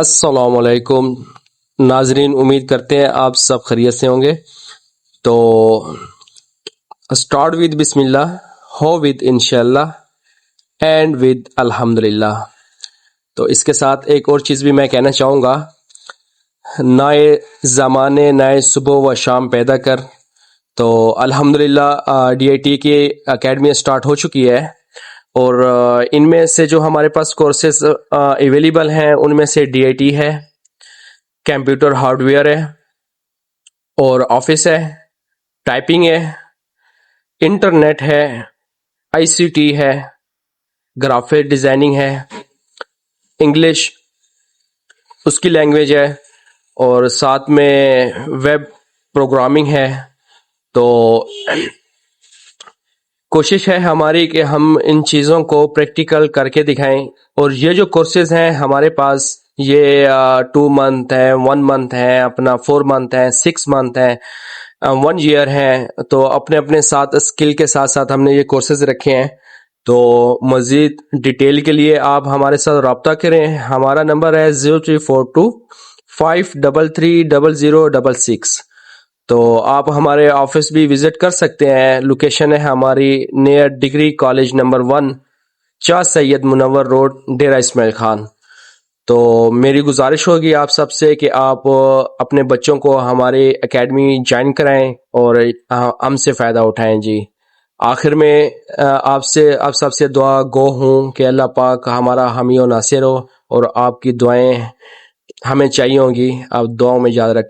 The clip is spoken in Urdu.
السلام علیکم ناظرین، امید کرتے ہیں آپ سب خیریت سے ہوں گے۔ تو اسٹارٹ ود بسم اللہ، ہو ود انشاءاللہ، اینڈ ود الحمدللہ۔ تو اس کے ساتھ ایک اور چیز بھی میں کہنا چاہوں گا، نئے زمانے نئے صبح و شام پیدا کر۔ تو الحمدللہ ڈی آئی ٹی کی اکیڈمی اسٹارٹ ہو چکی ہے، اور ان میں سے جو ہمارے پاس کورسز اویلیبل ہیں ان میں سے ڈی آئی ٹی ہے، کمپیوٹر ہارڈ ویئر ہے، اور آفس ہے، ٹائپنگ ہے، انٹرنیٹ ہے، آئی سی ٹی ہے، گرافک ڈیزائننگ ہے، انگلش اس کی لینگویج ہے، اور ساتھ میں ویب پروگرامنگ ہے۔ تو کوشش ہے ہماری کہ ہم ان چیزوں کو پریکٹیکل کر کے دکھائیں، اور یہ جو کورسز ہیں ہمارے پاس یہ 2 منتھ ہیں، 1 منتھ ہیں، اپنا 4 منتھ ہیں، 6 منتھ ہیں، 1 ایئر ہیں۔ تو اپنے اپنے ساتھ اسکل کے ساتھ ساتھ ہم نے یہ کورسز رکھے ہیں۔ تو مزید ڈیٹیل کے لیے آپ ہمارے ساتھ رابطہ کریں، ہمارا نمبر ہے 0342 533 0066۔ تو آپ ہمارے آفس بھی وزٹ کر سکتے ہیں، لوکیشن ہے ہماری نیئر ڈگری کالج نمبر 1، شاہ سید منور روڈ، ڈیرہ اسماعیل خان۔ تو میری گزارش ہوگی آپ سب سے کہ آپ اپنے بچوں کو ہمارے اکیڈمی جوائن کرائیں اور ہم سے فائدہ اٹھائیں جی۔ آخر میں آپ سب سے دعا گو ہوں کہ اللہ پاک ہمارا حامی و ناصر ہو، اور آپ کی دعائیں ہمیں چاہیے ہوں گی، آپ دعاؤں میں یاد رکھیں۔